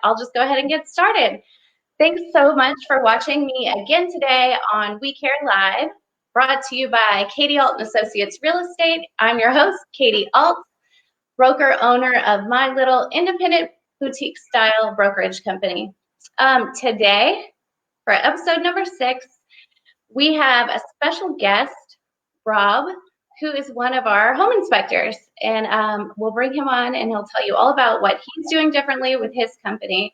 I'll just go ahead and get started. Thanks so much for watching me again today on We Care Live, brought to you by Katie Alt & Associates Real Estate. I'm your host, Katie Alt, broker owner of my little independent boutique style brokerage company. Today, for episode number 6, we have a special guest, Rob, who is one of our home inspectors. And we'll bring him on and he'll tell you all about what he's doing differently with his company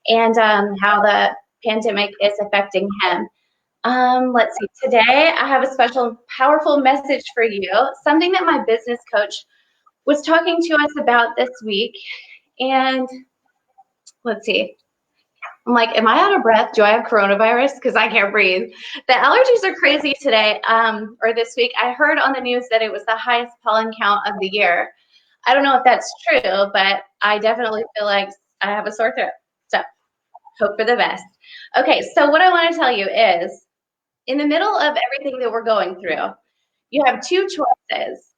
and how the pandemic is affecting him. Let's see, today I have a special, powerful message for you, something that my business coach was talking to us about this week. And let's see, I'm like, am I out of breath? Do I have coronavirus? Because I can't breathe. The allergies are crazy today, or this week. I heard on the news that it was the highest pollen count of the year. I don't know if that's true, but I definitely feel like I have a sore throat. So hope for the best. Okay, so what I want to tell you is, in the middle of everything that we're going through, you have two choices,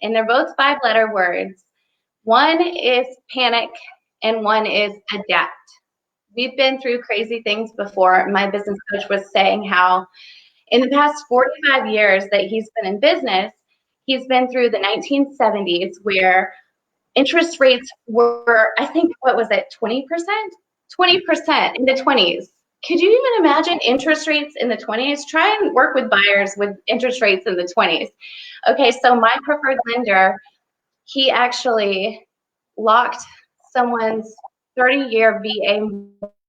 and they're both 5-letter words. One is panic, and one is adapt. We've been through crazy things before. My business coach was saying how in the past 45 years that he's been in business, he's been through the 1970s where interest rates were, I think, what was it, 20%? 20% in the 20s. Could you even imagine interest rates in the 20s? Try and work with buyers with interest rates in the 20s. Okay, so my preferred lender, he actually locked someone's 30-year VA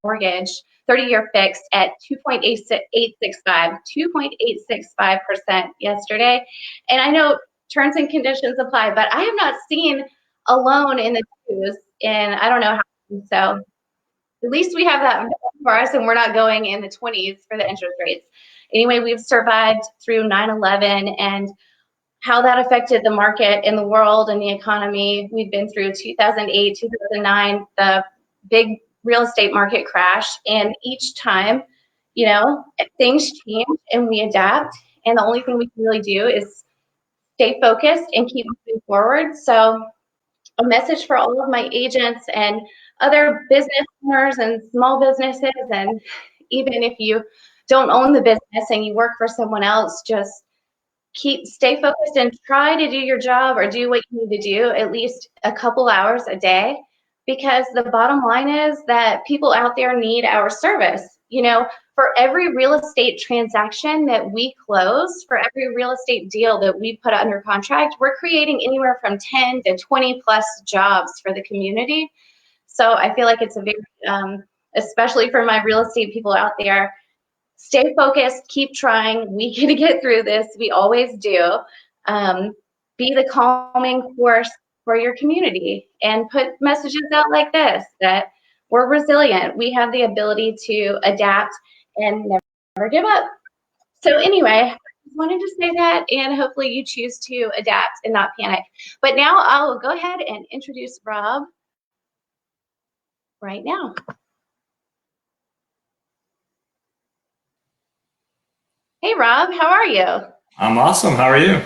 mortgage, 30-year fixed at 2.865% yesterday. And I know terms and conditions apply, but I have not seen a loan in the twos in I don't know how long. So at least we have that for us, and we're not going in the 20s for the interest rates. Anyway, we've survived through 9/11 and how that affected the market in the world and the economy. We've been through 2008, 2009, the big real estate market crash. And each time, you know, things change and we adapt. And the only thing we can really do is stay focused and keep moving forward. So a message for all of my agents and other business owners and small businesses, and even if you don't own the business and you work for someone else, just stay focused and try to do your job or do what you need to do at least a couple hours a day, because the bottom line is that people out there need our service. You know, for every real estate transaction that we close, for every real estate deal that we put under contract, we're creating anywhere from 10 to 20 plus jobs for the community. So I feel like it's a very, especially for my real estate people out there, stay focused, keep trying. We can get through this. We always do. Be the calming force for your community and put messages out like this, that we're resilient. We have the ability to adapt and never give up. So anyway, I wanted to say that, and hopefully you choose to adapt and not panic. But now I'll go ahead and introduce Rob right now. Hey, Rob, how are you? I'm awesome. How are you?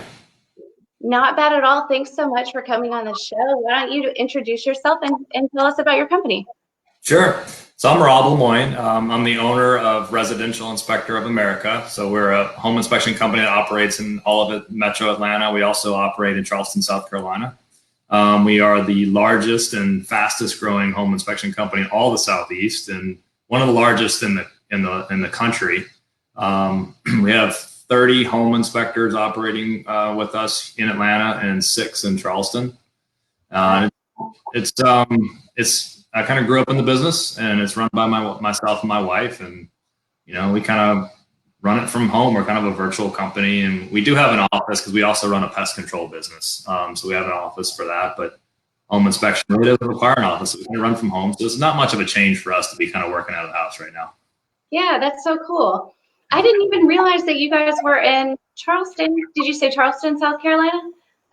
Not bad at all. Thanks so much for coming on the show. Why don't you introduce yourself and tell us about your company? Sure. So I'm Rob Lemoine. I'm the owner of Residential Inspector of America. So we're a home inspection company that operates in all of Metro Atlanta. We also operate in Charleston, South Carolina. We are the largest and fastest growing home inspection company in all the Southeast, and one of the largest in the country. We have 30 home inspectors operating with us in Atlanta and 6 in Charleston. I kind of grew up in the business, and it's run by myself and my wife, and you know, we kind of run it from home. We're kind of a virtual company, and we do have an office because we also run a pest control business. So we have an office for that, but home inspection really doesn't require an office. So we can run from home. So it's not much of a change for us to be kind of working out of the house right now. Yeah, that's so cool. I didn't even realize that you guys were in Charleston. Did you say Charleston, South Carolina?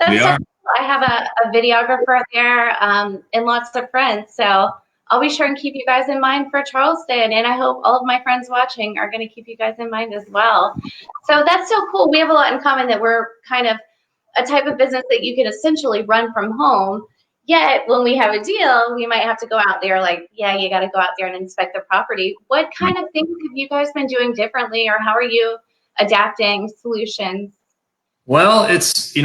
We are. I have a videographer there and lots of friends. So I'll be sure and keep you guys in mind for Charleston. And I hope all of my friends watching are going to keep you guys in mind as well. So that's so cool. We have a lot in common, that we're kind of a type of business that you can essentially run from home, Yet when we have a deal, we might have to go out there like, yeah, you got to go out there and inspect the property. What kind of things have you guys been doing differently, or how are you adapting solutions? Well, it's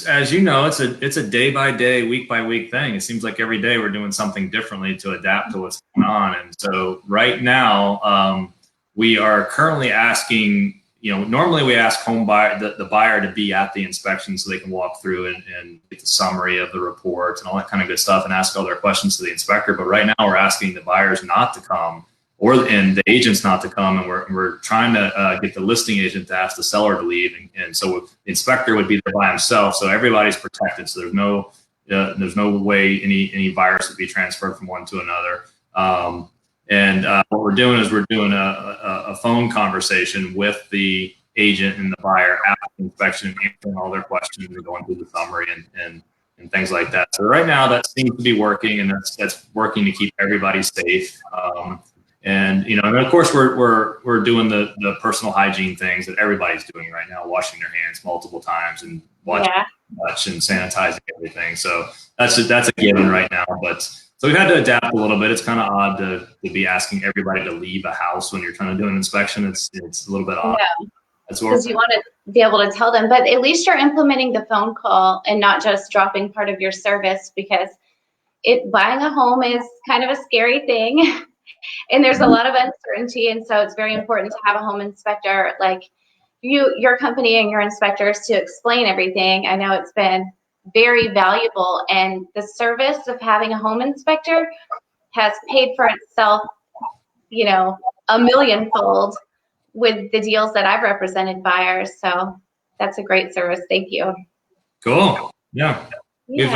as you know, it's a day by day, week by week thing. It seems like every day we're doing something differently to adapt to what's going on. And so right now, we are currently asking, normally we ask the buyer to be at the inspection so they can walk through and get the summary of the report and all that kind of good stuff and ask all their questions to the inspector. But right now we're asking the buyers not to come and the agents not to come, and we're trying to get the listing agent to ask the seller to leave, and so the inspector would be there by himself, so everybody's protected. So there's no way any virus would be transferred from one to another. What we're doing is we're doing a phone conversation with the agent and the buyer after the inspection, answering all their questions and going through the summary and things like that. So right now that seems to be working, and that's working to keep everybody safe. And of course we're doing the personal hygiene things that everybody's doing right now, washing their hands multiple times and watching much and sanitizing everything. So that's a given right now. But so we've had to adapt a little bit. It's kind of odd to be asking everybody to leave a house when you're trying to do an inspection. It's a little bit odd. Because you want to be able to tell them, but at least you're implementing the phone call and not just dropping part of your service, because buying a home is kind of a scary thing. And there's a lot of uncertainty, and so it's very important to have a home inspector like your company and your inspectors to explain everything. I know it's been very valuable, and the service of having a home inspector has paid for itself, a millionfold with the deals that I've represented buyers. So that's a great service. Thank you. Cool. Yeah. We've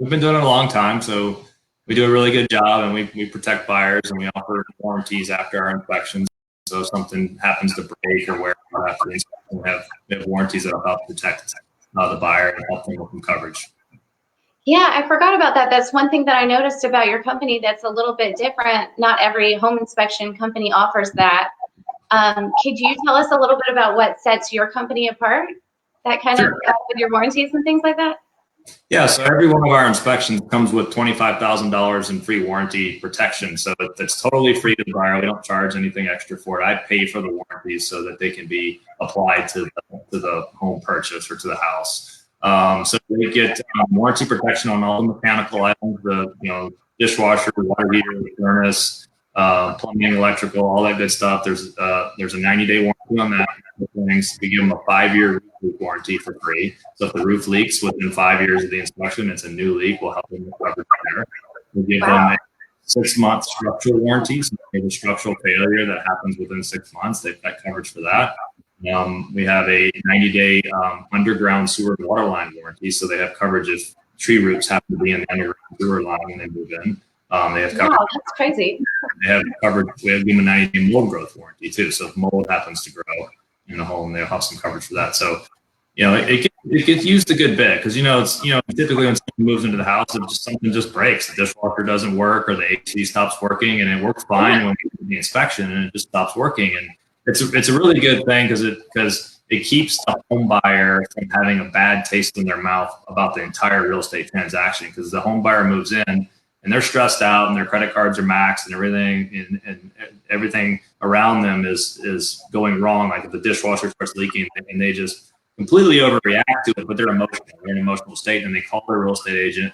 been doing it a long time, so we do a really good job, and we protect buyers, and we offer warranties after our inspections. So if something happens to break or wear after the inspection, we have warranties that will help protect the buyer and help them with some coverage. Yeah, I forgot about that. That's one thing that I noticed about your company that's a little bit different. Not every home inspection company offers that. Could you tell us a little bit about what sets your company apart? That kind of with your warranties and things like that? Yeah, so every one of our inspections comes with $25,000 in free warranty protection. So it's totally free to the buyer. We don't charge anything extra for it. I pay for the warranties so that they can be applied to the home purchase or to the house. So they get warranty protection on all the mechanical items, the dishwasher, water heater, furnace, plumbing, electrical, all that good stuff. There's a 90-day warranty on that. Things. We give them a 5-year roof warranty for free. So if the roof leaks within 5 years of the inspection, it's a new leak. We'll help them recover there. We give them a 6-month structural warranty. So if they have a structural failure that happens within 6 months, they've got coverage for that. We have a 90-day underground sewer and water line warranty. So they have coverage if tree roots happen to be in the underground sewer line when they move in. They have coverage. Wow, that's crazy. They have coverage. We have them a 90-day mold growth warranty too. So if mold happens to grow in the home, they'll have some coverage for that. So, it gets used a good bit because it's typically when someone moves into the house, something just breaks. The dishwasher doesn't work, or the AC stops working, and it works fine when you do the inspection, and it just stops working. And it's a really good thing because it keeps the home buyer from having a bad taste in their mouth about the entire real estate transaction, because the home buyer moves in and they're stressed out and their credit cards are maxed and everything, and everything around them is going wrong. Like if the dishwasher starts leaking and they just completely overreact to it, but they're emotional. They're in an emotional state, and they call their real estate agent,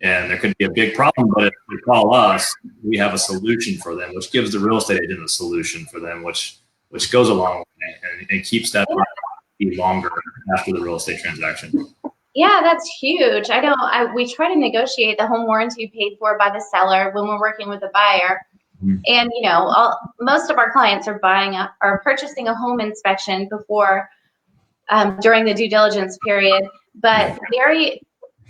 and there could be a big problem. But if they call us, we have a solution for them, which gives the real estate agent a solution for them, which goes a long way and keeps that longer after the real estate transaction. Yeah, that's huge. I know we try to negotiate the home warranty paid for by the seller when we're working with a buyer. And, most of our clients are purchasing a home inspection before, during the due diligence period. But very,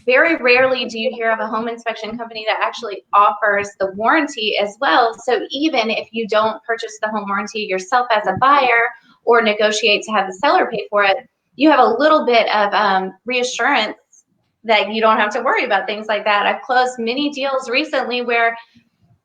very rarely do you hear of a home inspection company that actually offers the warranty as well. So even if you don't purchase the home warranty yourself as a buyer or negotiate to have the seller pay for it, you have a little bit of reassurance that you don't have to worry about things like that. I've closed many deals recently where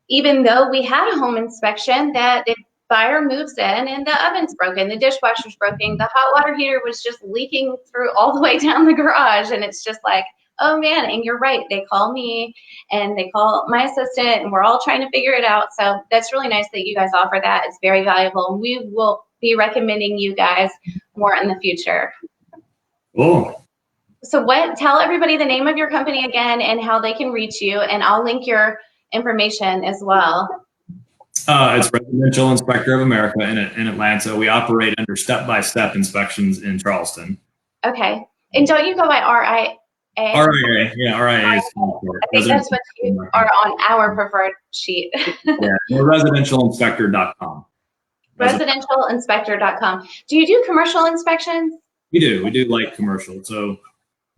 even though we had a home inspection, that the buyer moves in and the oven's broken, the dishwasher's broken, the hot water heater was just leaking through all the way down the garage. And it's just like, Oh man, and you're right. They call me and they call my assistant and we're all trying to figure it out. So that's really nice that you guys offer that. It's very valuable. And we will be recommending you guys more in the future. Cool. So tell everybody the name of your company again and how they can reach you, and I'll link your information as well. It's Residential Inspector of America in Atlanta. We operate under step-by-step inspections in Charleston. Okay. And don't you go by RIA? RIA, yeah, RIA is I think that's what you are on our preferred sheet. Yeah, residentialinspector.com. Residentialinspector.com. Do you do commercial inspections? We do. We do like commercial. So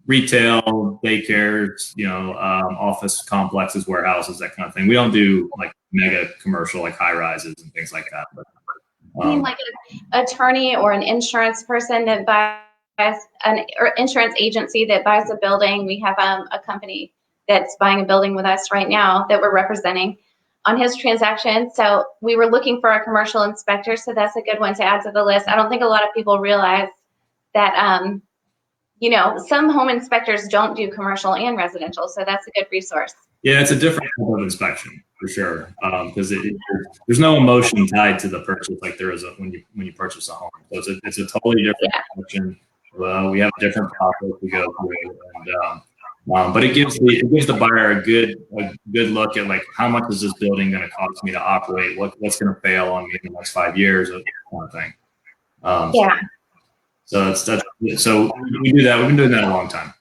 retail, daycares, office complexes, warehouses, that kind of thing. We don't do like mega commercial, like high rises and things like that. But I mean, like an attorney or an insurance person that buys or insurance agency that buys a building. We have a company that's buying a building with us right now that we're representing on his transaction. So we were looking for a commercial inspector. So that's a good one to add to the list. I don't think a lot of people realize that, some home inspectors don't do commercial and residential. So that's a good resource. Yeah, it's a different type of inspection for sure, because there's no emotion tied to the purchase like there is when you purchase a home. So it's a totally different inspection. We have a different process we go through, but it gives the buyer a good look at like how much is this building going to cost me to operate? What's going to fail on me in the next 5 years, that kind of thing. Yeah. So so we do that. We've been doing that a long time.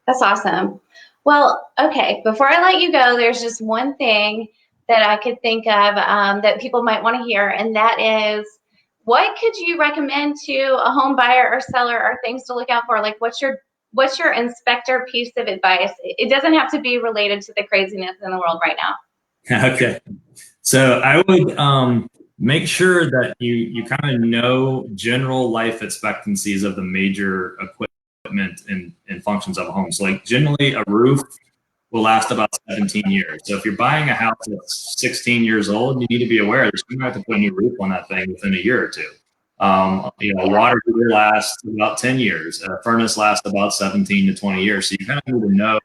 That's awesome. Well, okay, before I let you go, there's just one thing that I could think of that people might want to hear, and that is, what could you recommend to a home buyer or seller, or things to look out for? Like, what's your inspector piece of advice? It doesn't have to be related to the craziness in the world right now. Okay. So I would make sure that you kind of know general life expectancies of the major equipment and functions of a home. So like generally a roof will last about 17 years. So if you're buying a house that's 16 years old, you need to be aware that you're going to have to put a new roof on that thing within a year or two. Water heater lasts about 10 years. A furnace lasts about 17 to 20 years. So you kind of need to know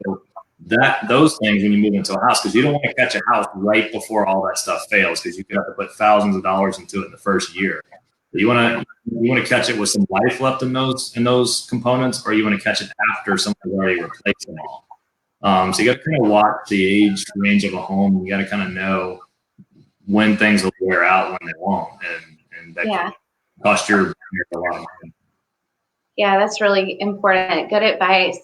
those things when you move into a house, because you don't want to catch a house right before all that stuff fails, because you could have to put thousands of dollars into it in the first year. But you want to catch it with some life left in those components, or you want to catch it after someone's already replaced them all. So you got to kind of watch the age range of a home. You got to kind of know when things will wear out, when they won't, and that can cost your a lot of money. Yeah, that's really important. Good advice.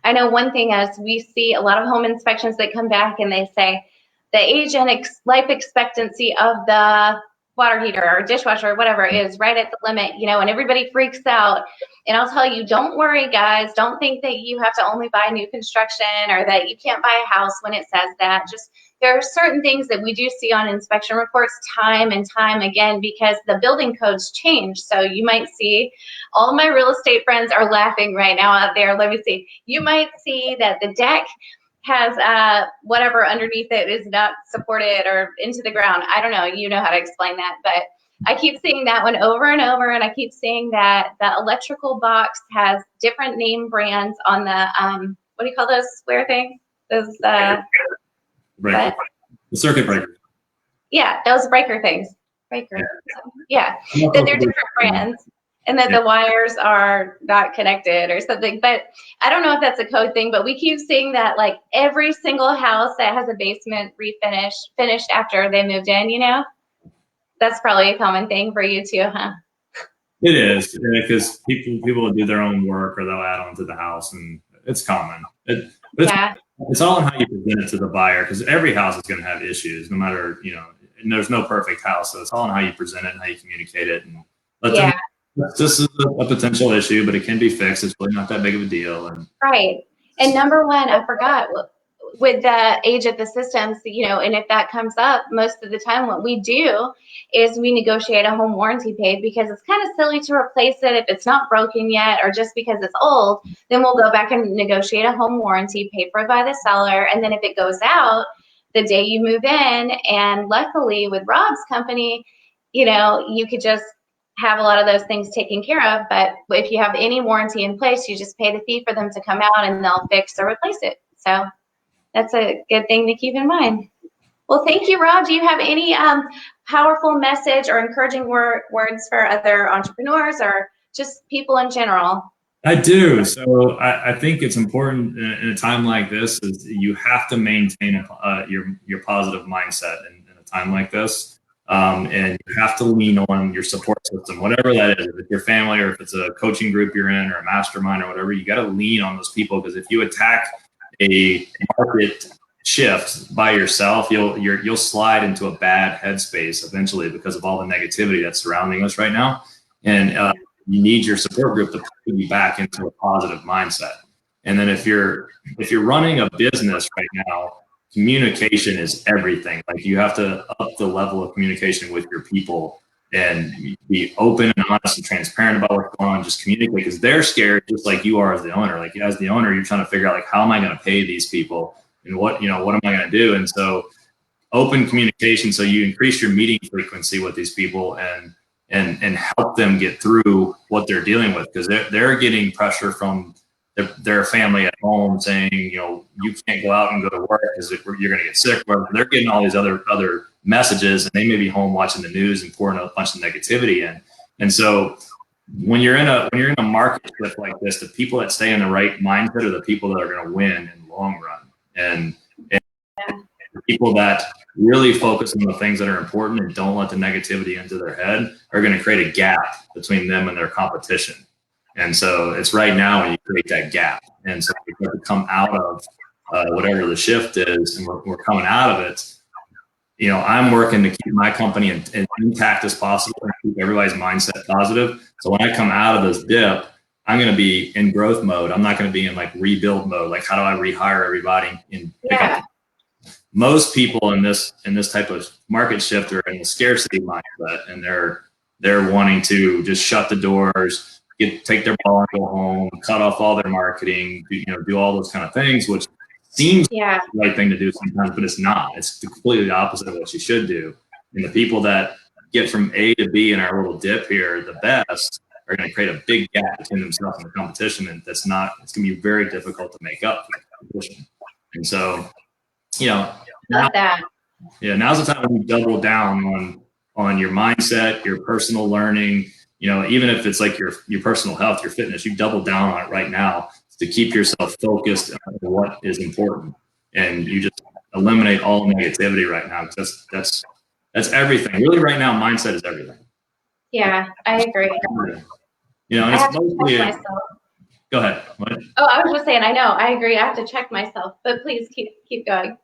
I know one thing is we see a lot of home inspections that come back and they say the age and life expectancy of the water heater or dishwasher or whatever is right at the limit, and everybody freaks out. And I'll tell you, don't worry, guys. Don't think that you have to only buy new construction or that you can't buy a house when it says that. Just there are certain things that we do see on inspection reports time and time again, because the building codes change. So you might see, all my real estate friends are laughing right now out there. Let me see. You might see that the deck has whatever underneath it is not supported or into the ground. I don't know. You know how to explain that. But I keep seeing that one over and over. And I keep seeing that the electrical box has different name brands on the, what do you call those square things? Those, the circuit breaker. Yeah, those breaker things. Yeah. That they're different brands. And that the wires are not connected or something. But I don't know if that's a code thing, but we keep seeing that like every single house that has a basement finished after they moved in, That's probably a common thing for you too, huh? It is, because people will do their own work or they'll add on to the house, and it's common. It's all in how you present it to the buyer, because every house is going to have issues, no matter, and there's no perfect house. So it's all in how you present it and how you communicate it. And let them, this is a potential issue, but it can be fixed. It's really not that big of a deal. Right. And number one, I forgot, with the age of the systems, and if that comes up, most of the time what we do is we negotiate a home warranty paid, because it's kind of silly to replace it if it's not broken yet, or just because it's old. Then we'll go back and negotiate a home warranty paid for by the seller. And then if it goes out the day you move in, and luckily with Rob's company, you could just have a lot of those things taken care of. But if you have any warranty in place, you just pay the fee for them to come out and they'll fix or replace it. So that's a good thing to keep in mind. Well, thank you, Rob. Do you have any powerful message or encouraging words for other entrepreneurs or just people in general? I do. So I think it's important in a time like this is you have to maintain your positive mindset in a time like this. And you have to lean on your support system, whatever that is, if it's your family or if it's a coaching group you're in or a mastermind or whatever, you got to lean on those people, because if you attack a market shift by yourself, you'll slide into a bad headspace eventually because of all the negativity that's surrounding us right now. And you need your support group to put you back into a positive mindset. And then if you're running a business right now, communication is everything. Like, you have to up the level of communication with your people and be open and honest and transparent about what's going on. Just communicate, because they're scared just like you are as the owner. Like, as the owner, you're trying to figure out, like, how am I going to pay these people and what am I going to do? And so open communication, so you increase your meeting frequency with these people and help them get through what they're dealing with, because they're getting pressure from their family at home saying, you can't go out and go to work because you're going to get sick. Or they're getting all these other messages, and they may be home watching the news and pouring a bunch of negativity in. And so when you're in a market shift like this, the people that stay in the right mindset are the people that are going to win in the long run. And the people that really focus on the things that are important and don't let the negativity into their head are going to create a gap between them and their competition. And so it's right now when you create that gap. And so we have to come out of whatever the shift is, and we're coming out of it. I'm working to keep my company as intact as possible and keep everybody's mindset positive. So when I come out of this dip, I'm going to be in growth mode. I'm not going to be in like rebuild mode. Like, how do I rehire everybody and pick up? Most people in this type of market shift are in the scarcity mindset, and they're wanting to just shut the doors, take their ball and go home, cut off all their marketing, do all those kind of things, which seems like the right thing to do sometimes, but it's not. It's completely the opposite of what you should do. And the people that get from A to B in our little dip here the best are going to create a big gap between themselves and the competition, and it's going to be very difficult to make up for the competition. And so, now's the time when you double down on your mindset, your personal learning. Even if it's like your personal health, your fitness, you double down on it right now to keep yourself focused on what is important, and you just eliminate all negativity right now, because that's everything. Really, right now, mindset is everything. Yeah, I agree. And it's mostly. Go ahead. What? Oh, I was just saying, I know, I agree. I have to check myself, but please keep going.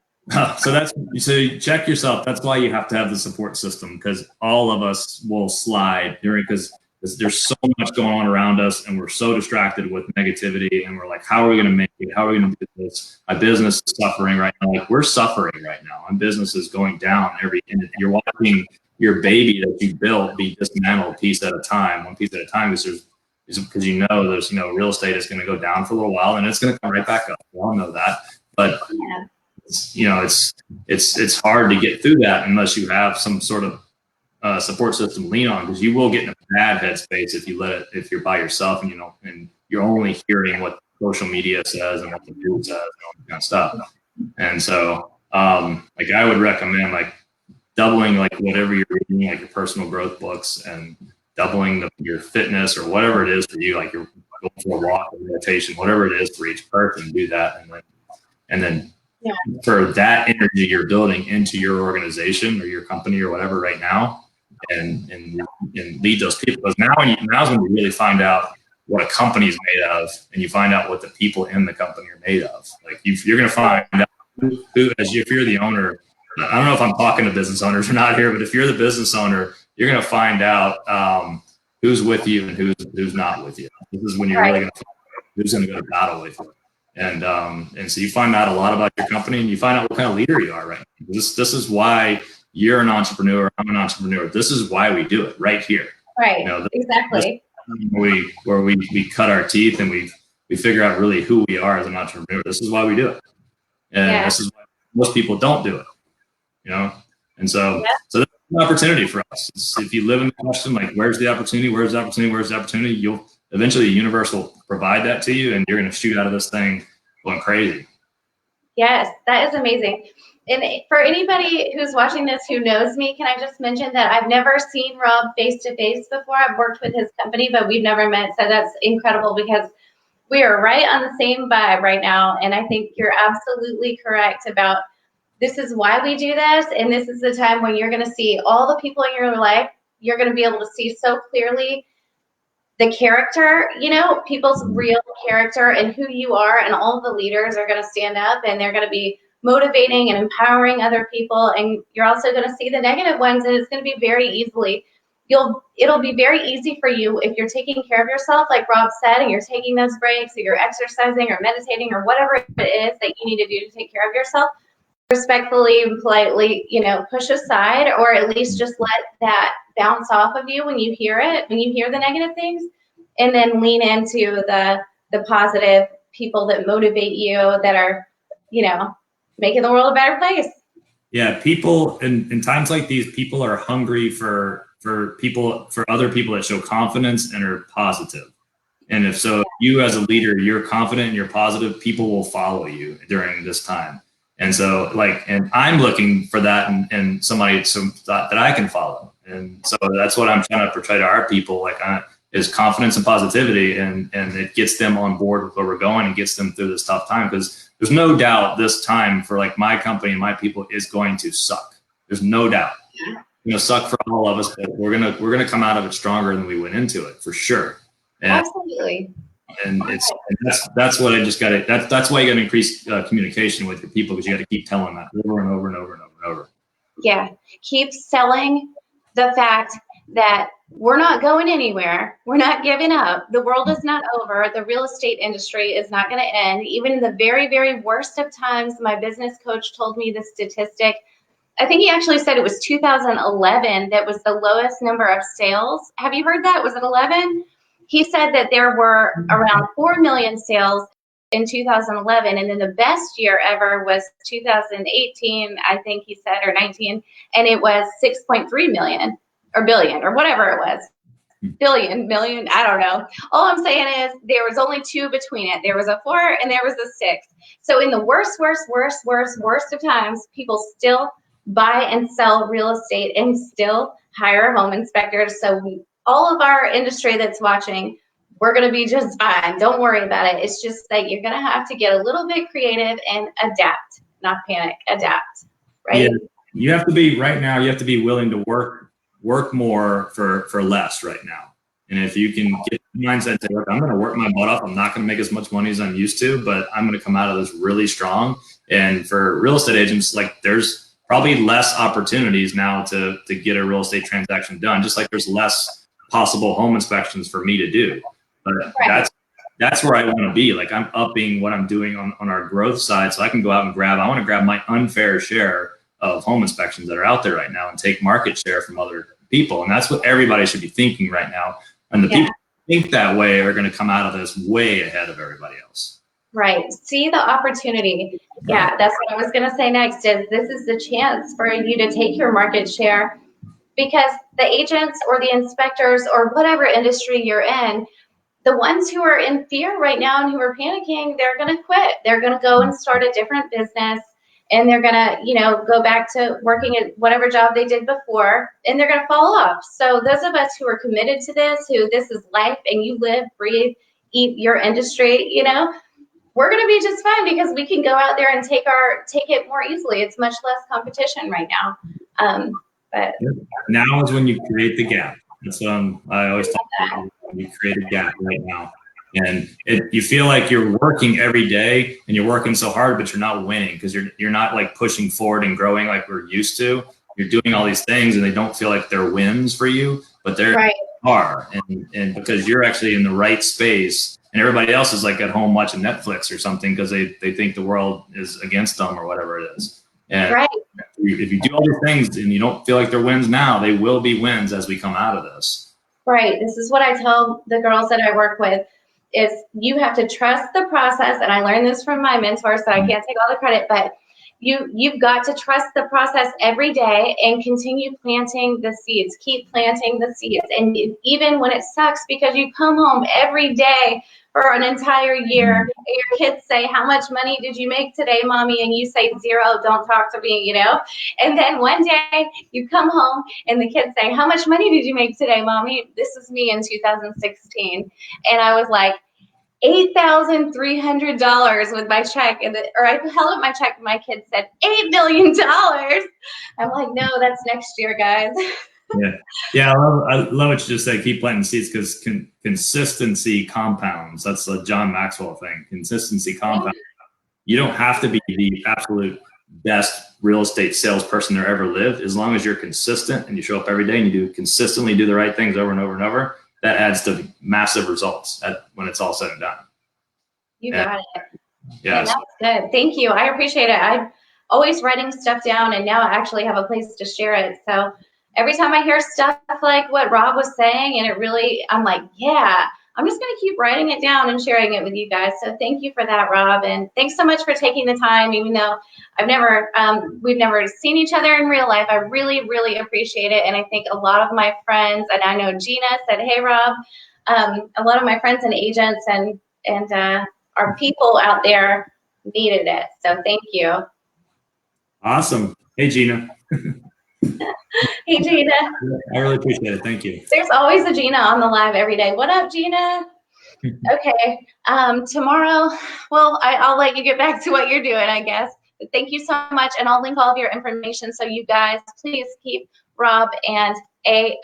So you check yourself. That's why you have to have the support system, because all of us will slide because there's so much going on around us, and we're so distracted with negativity, and we're like, how are we going to make it? How are we going to do this? My business is suffering right now. Like, we're suffering right now. My business is going down and you're watching your baby that you built be dismantled piece at a time, one piece at a time, because there's real estate is going to go down for a little while, and it's going to come right back up. We all know that, but it's hard to get through that unless you have some sort of support system to lean on, because you will get in a bad headspace if you're by yourself and you're only hearing what social media says and what the news says and all that kind of stuff. And so I would recommend doubling whatever you're reading, like your personal growth books, and doubling your fitness or whatever it is for you, like you're going for a walk or meditation, whatever it is for each person, do that. And then for that energy you're building into your organization or your company or whatever right now, and lead those people. Because now's when you really find out what a company is made of, and you find out what the people in the company are made of. Like, you're going to find out if you're the owner. I don't know if I'm talking to business owners or not here, but if you're the business owner, you're going to find out who's with you and who's not with you. This is when you're really going to find out who's going to go to battle with you. And so you find out a lot about your company, and you find out what kind of leader you are right now. This is why you're an entrepreneur. I'm an entrepreneur. This is why we do it right here. Right. Exactly. Where we cut our teeth and we figure out really who we are as an entrepreneur. This is why we do it. And this is why most people don't do it. And so an opportunity for us. If you live in the question, like, where's the opportunity? Where's the opportunity? Where's the opportunity? You'll eventually, the universe will provide that to you, and you're going to shoot out of this thing going crazy. Yes, that is amazing. And for anybody who's watching this who knows me, can I just mention that I've never seen Rob face to face before. I've worked with his company, but we've never met. So that's incredible because we are right on the same vibe right now. And I think you're absolutely correct about this is why we do this. And this is the time when you're going to see all the people in your life. You're going to be able to see so clearly the character, people's real character and who you are, and all the leaders are going to stand up and they're going to be motivating and empowering other people. And you're also going to see the negative ones, and it's going to be very easily, it'll be very easy for you if you're taking care of yourself, like Rob said, and you're taking those breaks, or you're exercising or meditating or whatever it is that you need to do to take care of yourself. Respectfully and politely, push aside, or at least just let that bounce off of you when you hear it, when you hear the negative things, and then lean into the positive people that motivate you, that are, making the world a better place. Yeah, people in times like these, people are hungry for other people that show confidence and are positive. And if you as a leader, you're confident and you're positive, people will follow you during this time. And so, and I'm looking for that and somebody that I can follow. And so that's what I'm trying to portray to our people, is confidence and positivity, and it gets them on board with where we're going and gets them through this tough time. Because there's no doubt this time for my company and my people is going to suck. There's no doubt. Suck for all of us, but we're gonna come out of it stronger than we went into it, for sure. And, absolutely. And that's what I just got to. That's why you got to increase communication with your people, because you got to keep telling that over and over and over and over and over. Yeah, keep selling the fact that we're not going anywhere. We're not giving up. The world is not over. The real estate industry is not going to end. Even in the very, very worst of times, my business coach told me the statistic. I think he actually said it was 2011 that was the lowest number of sales. Have you heard that? Was it 11? He said that there were around 4 million sales in 2011, and then the best year ever was 2018, I think he said, or 19, and it was 6.3 million or billion or whatever it was. Billion, million, I don't know. All I'm saying is there was only 2 between it. There was a 4 and there was a 6. So in the worst of times, people still buy and sell real estate and still hire home inspectors. So all of our industry that's watching, we're going to be just fine. Don't worry about it. It's just that you're going to have to get a little bit creative and adapt, not panic, adapt, right? Yeah, you have to be willing to work more for less right now. And if you can get the mindset to, look, I'm going to work my butt off. I'm not going to make as much money as I'm used to, but I'm going to come out of this really strong. And for real estate agents, there's probably less opportunities now to get a real estate transaction done, just like there's less possible home inspections for me to do. But right. That's where I want to be. I'm upping what I'm doing on our growth side, so I can go out and I want to grab my unfair share of home inspections that are out there right now and take market share from other people. And that's what everybody should be thinking right now. And the people who think that way are going to come out of this way ahead of everybody else. Right. See the opportunity. Yeah, that's what I was going to say next, is this is the chance for you to take your market share, because the agents or the inspectors or whatever industry you're in, the ones who are in fear right now and who are panicking, they're going to quit. They're going to go and start a different business, and they're going to, go back to working at whatever job they did before, and they're going to fall off. So those of us who are committed to this, who this is life and you live, breathe, eat your industry, we're going to be just fine, because we can go out there and take it more easily. It's much less competition right now. But now is when you create the gap. That's what I always talk about. You create a gap right now, and you feel like you're working every day and you're working so hard, but you're not winning, because you're not pushing forward and growing like we're used to. You're doing all these things and they don't feel like they're wins for you, but they are. And because you're actually in the right space, and everybody else is at home watching Netflix or something because they think the world is against them or whatever it is. And if you do all these things and you don't feel like they're wins now, they will be wins as we come out of this. Right. This is what I tell the girls that I work with, is you have to trust the process. And I learned this from my mentor, so I can't take all the credit, but You've got to trust the process every day and continue planting the seeds. Keep planting the seeds. And even when it sucks, because you come home every day for an entire year, and your kids say, how much money did you make today, mommy? And you say 0, don't talk to me, you know? And then one day you come home and the kids say, how much money did you make today, mommy? This is me in 2016. And I was like, $8,300 with my check, or I held up my check and my kid said $8 million. I'm like, no, that's next year, guys. Yeah. I love what you just said. Keep planting seeds, because consistency compounds. That's a John Maxwell thing. Consistency compounds. You don't have to be the absolute best real estate salesperson there ever lived. As long as you're consistent and you show up every day and you consistently do the right things over and over and over, that adds to massive results when it's all said and done. You got it. Yeah, that's good. Thank you. I appreciate it. I'm always writing stuff down, and now I actually have a place to share it. So every time I hear stuff like what Rob was saying, and I'm like, yeah, I'm just going to keep writing it down and sharing it with you guys. So thank you for that, Rob. And thanks so much for taking the time, even though we've never seen each other in real life. I really, really appreciate it. And I think a lot of my friends, and I know Gina said, hey, Rob, a lot of my friends and agents and our people out there needed it. So thank you. Awesome. Hey, Gina. Hey, Gina. I really appreciate it. Thank you. There's always a Gina on the live every day. What up, Gina? Okay. Tomorrow, well, I'll let you get back to what you're doing, I guess. But thank you so much, and I'll link all of your information. So you guys, please keep Rob and RIA.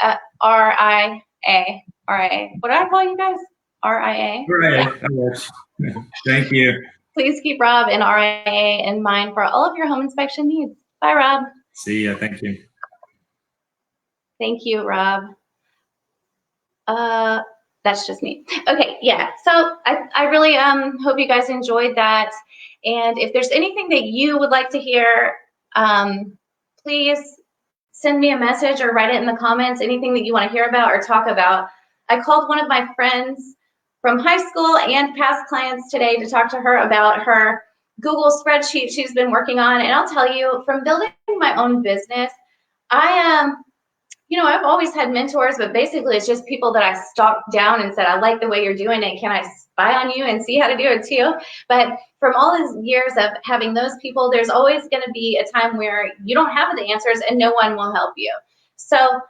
What do I call you guys? RIA. RIA. Thank you. Please keep Rob and RIA in mind for all of your home inspection needs. Bye, Rob. See ya. Thank you. Thank you, Rob. That's just me. Okay, yeah. So I really hope you guys enjoyed that. And if there's anything that you would like to hear, please send me a message or write it in the comments, anything that you want to hear about or talk about. I called one of my friends from high school and past clients today to talk to her about her Google spreadsheet she's been working on. And I'll tell you, from building my own business, I've always had mentors, but basically it's just people that I stalked down and said, I like the way you're doing it. Can I spy on you and see how to do it too? But from all these years of having those people, there's always going to be a time where you don't have the answers and no one will help you. So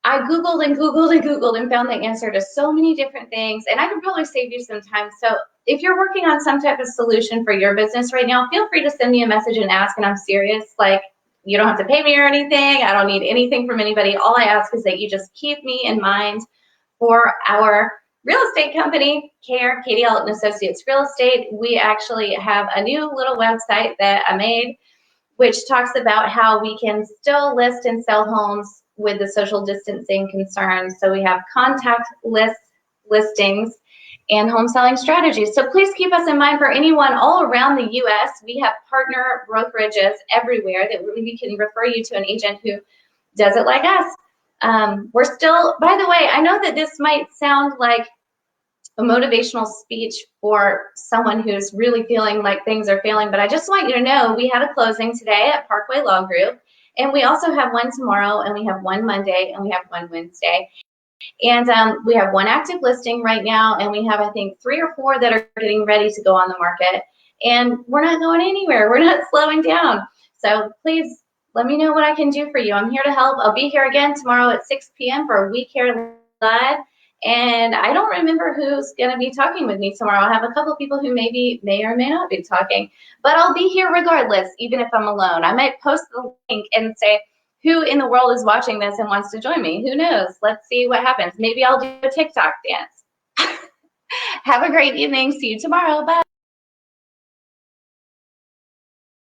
I Googled and Googled and Googled and found the answer to so many different things, and I can probably save you some time. So if you're working on some type of solution for your business right now, feel free to send me a message and ask, and I'm serious. Like, you don't have to pay me or anything. I don't need anything from anybody. All I ask is that you just keep me in mind for our real estate company, KARE, Arlt Associates Real Estate. We actually have a new little website that I made, which talks about how we can still list and sell homes with the social distancing concerns. So we have contact listings and home selling strategies. So please keep us in mind for anyone all around the U.S. We have partner brokerages everywhere that we can refer you to an agent who does it like us. We're still, by the way, I know that this might sound like a motivational speech for someone who's really feeling like things are failing, but I just want you to know we had a closing today at Parkway Law Group, and we also have one tomorrow, and we have one Monday, and we have one Wednesday. And we have one active listing right now, and we have, I think, 3 or 4 that are getting ready to go on the market. And we're not going anywhere. We're not slowing down. So please let me know what I can do for you. I'm here to help. I'll be here again tomorrow at 6 p.m. for We Care Live. And I don't remember who's going to be talking with me tomorrow. I have a couple of people who may or may not be talking. But I'll be here regardless, even if I'm alone. I might post the link and say, who in the world is watching this and wants to join me? Who knows? Let's see what happens. Maybe I'll do a TikTok dance. Have a great evening. See you tomorrow. Bye.